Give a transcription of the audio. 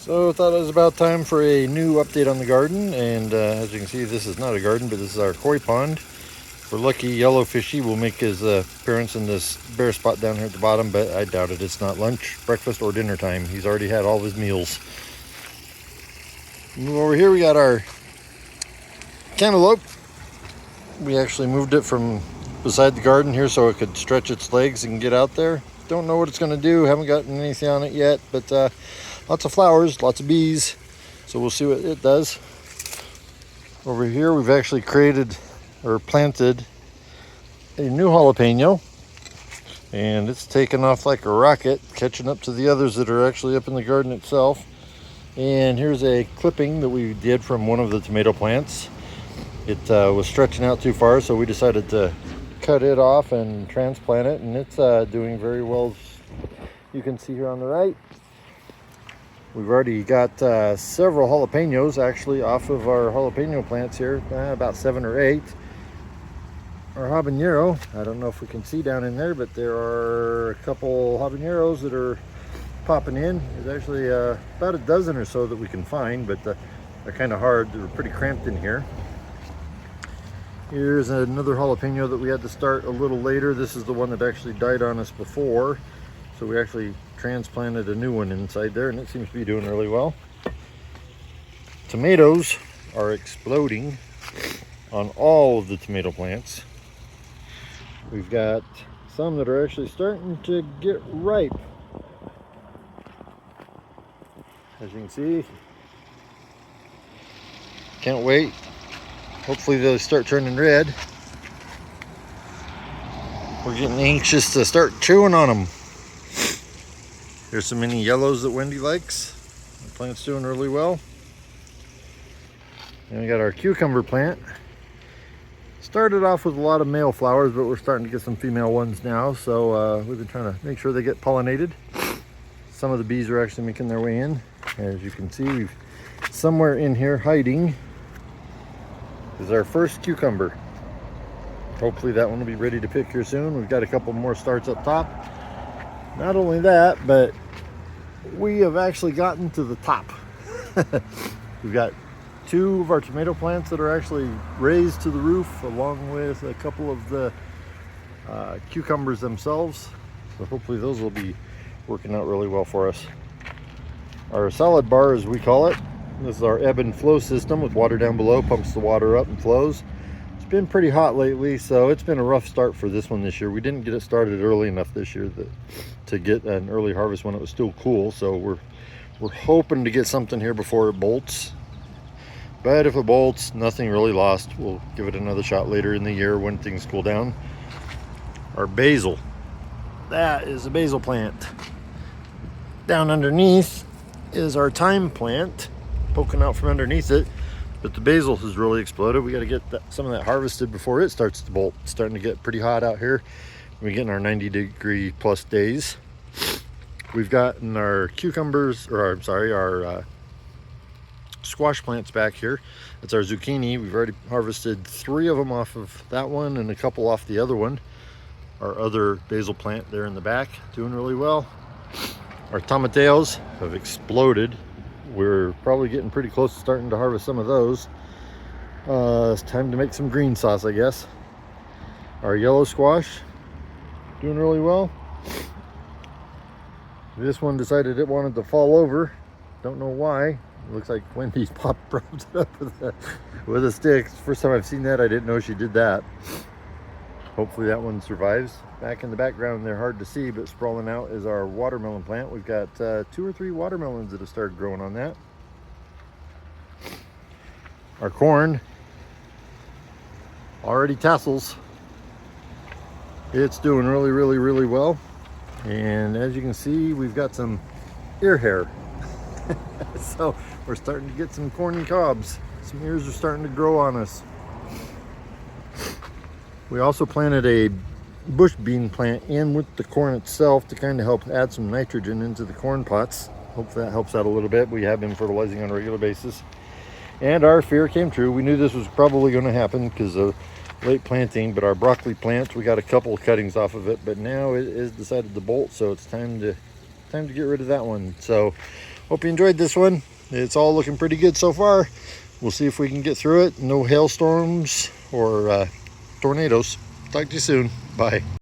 So I thought it was about time for a new update on the garden, and as you can see, this is not a garden, but this is our koi pond. If we're lucky, yellow fishy will make his appearance in this bare spot down here at the bottom, but I doubt it. It's not lunch, breakfast, or dinner time. He's already had all of his meals. Move over here, we got our cantaloupe. We actually moved it from beside the garden here so it could stretch its legs and get out there. Don't know what it's going to do, haven't gotten anything on it yet, but lots of flowers, lots of bees, so we'll see what it does. Over here we've actually created or planted a new jalapeno, and it's taken off like a rocket, catching up to the others that are actually up in the garden itself. And here's a clipping that we did from one of the tomato plants. It was stretching out too far, so we decided to cut it off and transplant it, and it's doing very well, as you can see here on the right. We've already got several jalapenos actually off of our jalapeno plants here, about 7 or 8. Our habanero, I don't know if we can see down in there, but there are a couple habaneros that are popping in. There's actually about a dozen or so that we can find, but they're kind of hard. They're pretty cramped in here. Here's another jalapeno that we had to start a little later. This is the one that actually died on us before, so we actually transplanted a new one inside there, and it seems to be doing really well. Tomatoes are exploding on all of the tomato plants. We've got some that are actually starting to get ripe, as you can see. Can't wait. Hopefully they'll start turning red. We're getting anxious to start chewing on them. There's some mini yellows that Wendy likes. The plant's doing really well. And we got our cucumber plant. Started off with a lot of male flowers, but we're starting to get some female ones now. So we've been trying to make sure they get pollinated. Some of the bees are actually making their way in. As you can see, we've somewhere in here hiding is our first cucumber. Hopefully that one will be ready to pick here soon. We've got a couple more starts up top. Not only that, but we have actually gotten to the top. We've got 2 of our tomato plants that are actually raised to the roof, along with a couple of the cucumbers themselves. So hopefully those will be working out really well for us. Our salad bar, as we call it, this is our ebb and flow system with water down below, pumps the water up and flows. It's been pretty hot lately, so it's been a rough start for this one this year. We didn't get it started early enough this year to get an early harvest when it was still cool, so we're hoping to get something here before it bolts. But if it bolts, nothing really lost. We'll give it another shot later in the year when things cool down. Our basil, that is a basil plant. Down underneath is our thyme plant, poking out from underneath it, but the basil has really exploded. We got to get some of that harvested before it starts to bolt. It's starting to get pretty hot out here. We're getting our 90-degree plus days. We've gotten our cucumbers, or I'm sorry, our squash plants back here. That's our zucchini. We've already harvested 3 of them off of that one and a couple off the other one. Our other basil plant there in the back, doing really well. Our tomatillos have exploded. We're probably getting pretty close to starting to harvest some of those. It's time to make some green sauce, I guess. Our yellow squash, doing really well. This one decided it wanted to fall over. Don't know why. It looks like Wendy popped it up with a stick. First time I've seen that. I didn't know she did that. Hopefully that one survives. Back in the background, they're hard to see, but sprawling out is our watermelon plant. We've got 2 or 3 watermelons that have started growing on that. Our corn already tassels. It's doing really well. And as you can see, we've got some ear hair. So we're starting to get some corny cobs. Some ears are starting to grow on us. We also planted a bush bean plant in with the corn itself to kind of help add some nitrogen into the corn pots. Hopefully that helps out a little bit. We have been fertilizing on a regular basis. And our fear came true. We knew this was probably going to happen because of late planting, but our broccoli plants, we got a couple of cuttings off of it, but now it has decided to bolt, so it's time to get rid of that one. So Hope you enjoyed this one. It's all looking pretty good so far. We'll see if we can get through it. No hailstorms or tornadoes. Talk to you soon. Bye.